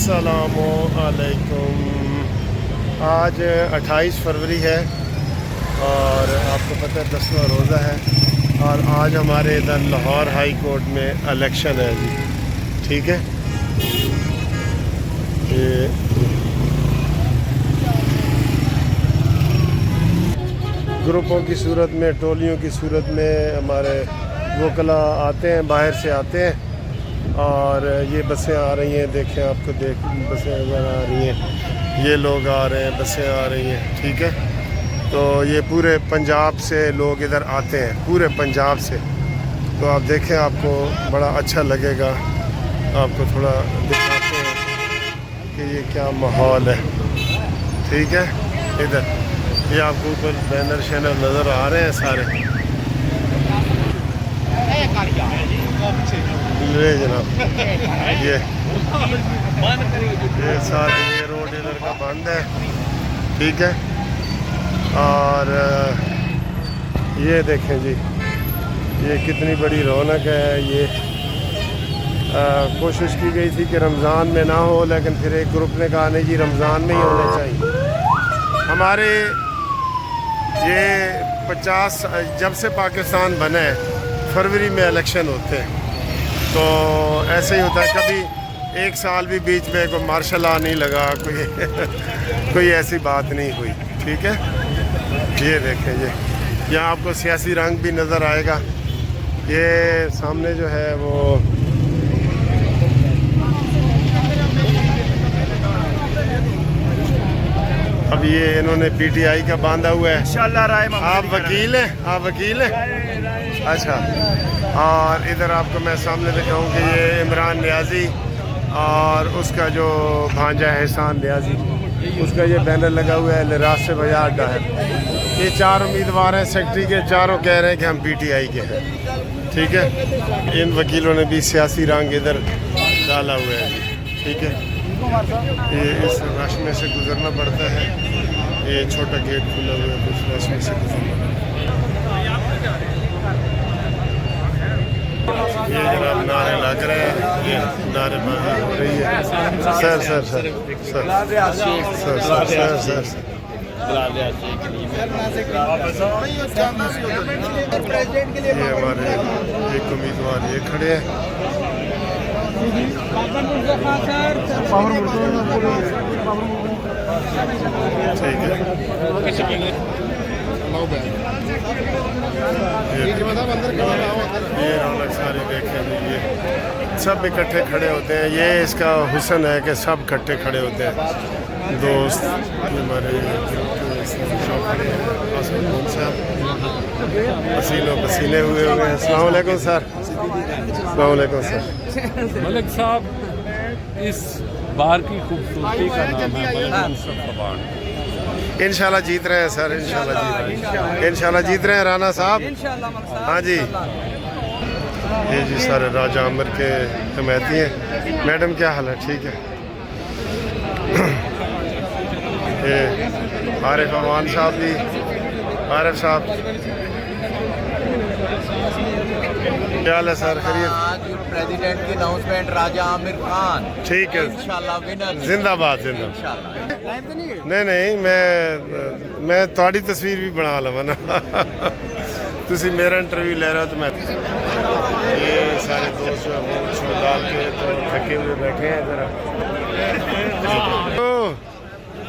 अस्सलामुअलैकुम। आज 28 फरवरी है और आपको पता है 10वां रोज़ा है और आज हमारे इधर लाहौर हाई कोर्ट में इलेक्शन है जी। ठीक है, ये ग्रुपों की सूरत में, टोलियों की सूरत में हमारे वकला आते हैं, बाहर से आते हैं और ये बसें आ रही हैं। देखें, आपको बसें नज़र आ रही हैं, ये लोग आ रहे हैं, बसें आ रही हैं। ठीक है, तो ये पूरे पंजाब से लोग इधर आते हैं, पूरे पंजाब से। तो आप देखें, आपको बड़ा अच्छा लगेगा। आपको थोड़ा दिखाते हैं कि ये क्या माहौल है। ठीक है, इधर ये आपको ऊपर बैनर शैनर नज़र आ रहे हैं सारे। ले जनाब, ये सारा ये रोड इधर का बंद है। ठीक है, और ये देखें जी, ये कितनी बड़ी रौनक है। ये कोशिश की गई थी कि रमज़ान में ना हो, लेकिन फिर एक ग्रुप ने कहा नहीं जी, रमज़ान में ही होने चाहिए। हमारे ये 50 जब से पाकिस्तान बना है, फरवरी में इलेक्शन होते हैं। तो ऐसे ही होता है, कभी एक साल भी बीच में कोई मार्शल लॉ नहीं लगा, कोई ऐसी बात नहीं हुई। ठीक है, ये देखें, ये यहाँ आपको सियासी रंग भी नज़र आएगा। ये सामने जो है वो अब ये इन्होंने पीटीआई का बांधा हुआ है। आप वकील हैं? आप वकील हैं? अच्छा। और इधर आपको मैं सामने दिखाऊं कि ये इमरान नियाज़ी और उसका जो भांजा है एहसान नियाज़ी, उसका ये बैनर लगा हुआ है, लिराज से बाजार अड्डा है। ये 4 उम्मीदवार हैं सेक्रेटरी के, चारों कह रहे हैं कि हम पीटीआई के हैं। ठीक है, इन वकीलों ने भी सियासी रंग इधर डाला हुआ है। ठीक है, ये इस रश में से गुजरना पड़ता है। ये छोटा गेट खुला हुआ है, उस रश में से गुजरना पड़ता है। ये जनाब नारे लग रहे हैं, ये नारेबाजी हो रही है। Sir sir sir sir sir sir sir sir ये हमारे एक उम्मीदवार ये खड़े हैं। ठीक है, ये रौनक सारी देखें, ये सब इकट्ठे खड़े होते हैं। ये इसका हुस्न है कि सब इकट्ठे खड़े होते हैं। दोस्त हमारे पसीनों पसीने हुए हैं। अस्सलाम वालेकुम सर। अस्सलाम वालेकुम सर। मलिक साहब, इस बार की खूबसूरती का नाम है इंशाल्लाह जीत रहे हैं सर, इंशाल्लाह जीत रहे हैं राना साहब। हाँ जी, ये जी सारे राजा आमिर के हिमायती हैं। मैडम क्या हाल है? ठीक है। ये आरिफ अमान साहब भी, आरिफ साहब क्या हाल है सर? खैरियत? प्रेसिडेंट की अनाउंसमेंट राजा आमिर खान। ठीक है, इंशाल्लाह विनर। जिंदाबाद जिंदाबाद। नहीं, मैं थोड़ी तस्वीर भी बना लवा ना। तुसी मेरा इंटरव्यू ले रहे हो तो मैं। ये सारे दोस्त जो डाल के तो थके हुए बैठे हैं जरा।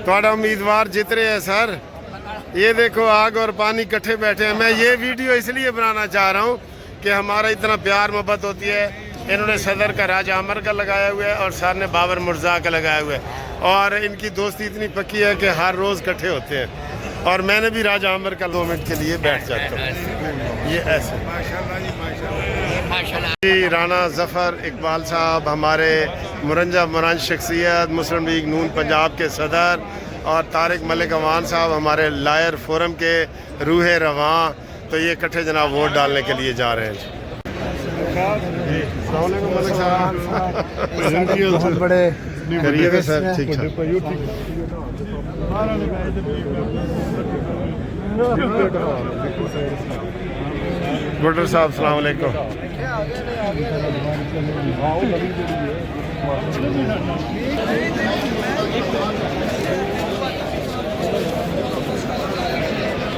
थोड़ा उम्मीदवार जीत रहे हैं सर। ये देखो, आग और पानी इकट्ठे बैठे हैं। मैं ये वीडियो इसलिए बनाना चाह रहा हूँ कि हमारा इतना प्यार मोहब्बत होती है। इन्होंने सदर का राजा अमर का लगाया हुआ है और सर ने बाबर मुर्जा का लगाया हुआ है और इनकी दोस्ती इतनी पक्की है कि हर रोज़ इकट्ठे होते हैं। और मैंने भी राजा अमर का 2 मिनट के लिए बैठ जाता हूँ। ये ऐसे जी राना ज़फ़र इकबाल साहब, हमारे मुरंजा मुरंज शख्सियत, मुस्लिम लीग नून पंजाब के सदर, और तारिक मलिक अवान साहब हमारे लायर फोरम के रूह रवां। तो ये इकट्ठे जनाब वोट डालने के लिए जा रहे हैं जी। मलिक साहब बहुत बड़े करिए सर। ठीक है, गुडर साहब अस्सलाम वालेकुम।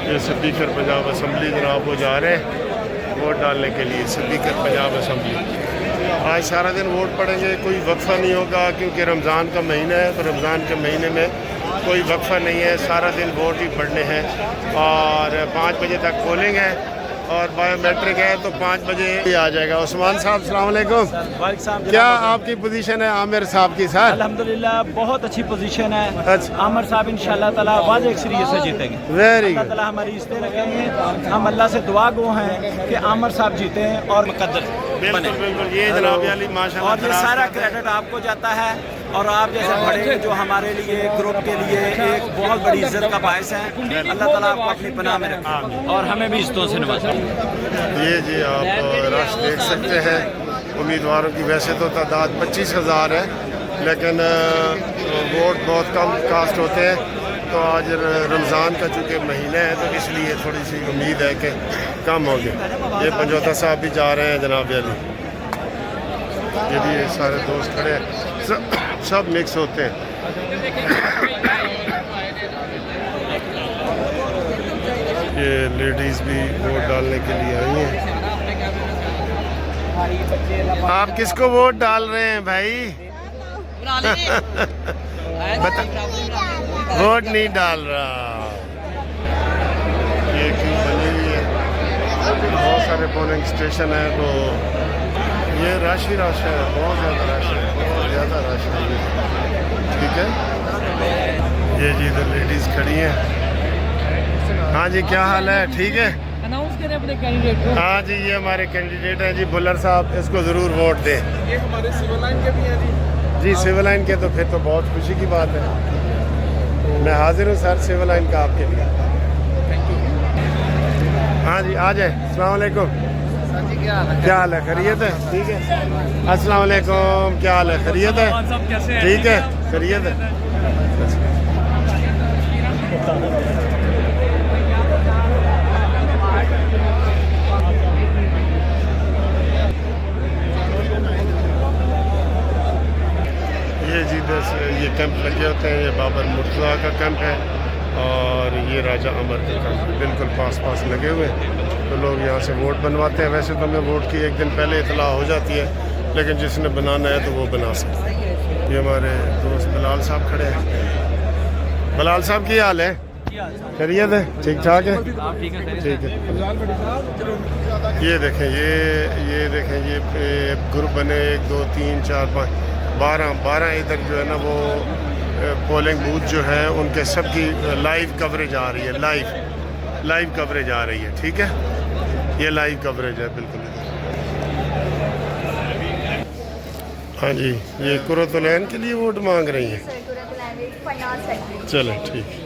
ये स्पीकर पंजाब असम्बली जनाब वो जा रहे हैं वोट डालने के लिए। स्पीकर पंजाब असम्बली आज सारा दिन वोट पड़ेंगे, कोई वक्फा नहीं होगा क्योंकि रमज़ान का महीना है। तो रमज़ान के महीने में कोई वक्फा नहीं है, सारा दिन वोट ही पड़ने हैं। और 5 बजे तक पोलिंग है और बायोमेट्रिक है तो 5 बजे ही आ जाएगा। उस्मान साहब अस्सलाम वालेकुम। क्या आपकी पोजीशन है आमिर साहब की? सर अल्हम्दुलिल्लाह बहुत अच्छी पोजीशन है। अच्छा। आमिर साहब इंशाल्लाह ताला वाज़ेह अक्सरियत से जीतेंगे। वेरी अल्लाह गुड। ताला हमारी इस्तें रखेंगे। हम अल्लाह से दुआ गो हैं कि आमिर साहब जीते हैं और मुकद्दर बने। बिल्कुल ये जनाब अली माशाल्लाह। और ये सारा क्रेडिट आपको जाता है और आप जैसे बड़े जो हमारे लिए ग्रुप के लिए एक बहुत बड़ी इज्जत का बायस है। अल्लाह ताला आपको अपनी पनाह में रखे और हमें भी इज्जतों से नवाजे। ये जी आप रश देख सकते हैं उम्मीदवारों की। वैसे तो तादाद 25,000 है लेकिन वोट बहुत कम कास्ट होते हैं। तो आज रमज़ान का चूँकि महीना है तो इसलिए थोड़ी सी उम्मीद है कि कम होंगे। ये पंजोता साहब भी जा रहे हैं जनाब अली। ये भी सारे दोस्त खड़े हैं, सब मिक्स होते हैं। ये लेडीज़ भी वोट डालने के लिए आई हैं। आप किसको वोट डाल रहे हैं भाई? बता। वोट नहीं डाल रहा। ये क्यों बनी हुई है, बहुत सारे पोलिंग स्टेशन है तो ये रश ही रश है, बहुत ज़्यादा रश है, बहुत ज़्यादा रश है। ठीक है ये जी इधर लेडीज़ खड़ी हैं। हाँ जी क्या हाल है? ठीक है अनाउंस करें अपने कैंडिडेट को। हाँ जी ये हमारे कैंडिडेट हैं जी बुल्लर साहब, इसको ज़रूर वोट दें। ये हमारे सिविल लाइन के भी हैं जी सिविल लाइन के तो फिर तो बहुत खुशी की बात है। मैं हाजिर हूँ सर सिविल लाइन का आपके लिए। हाँ जी आ जाए। अस्सलाम वालेकुम। क्या हाल है? खैरियत है? ठीक है। अस्सलाम वालेकुम। क्या हाल है? खैरियत है? ठीक है खैरियत है। ये जी ये कैंप लगे होते हैं। ये बाबर मुर्तज़ा का कैंप है और ये राजा अमर का कैंप बिल्कुल पास पास लगे हुए हैं। तो लोग यहाँ से वोट बनवाते हैं। वैसे तो हमें वोट की एक दिन पहले इतला हो जाती है लेकिन जिसने बनाना है तो वो बना सकता है। ये हमारे दोस्त बिलाल साहब खड़े हैं। बिलाल साहब की हाल है? खैरियत है? ठीक ठाक है? ठीक है। ये देखें ये देखें ये ग्रुप बने 1 2 3 4 5 12 इधर जो है ना वो पोलिंग बूथ जो है उनके सबकी लाइव कवरेज आ रही है। लाइव कवरेज आ रही है। ठीक है ये लाइव कवरेज है बिल्कुल। हाँ जी ये कुरतुलैन के लिए वोट मांग रही हैं। चलो ठीक है।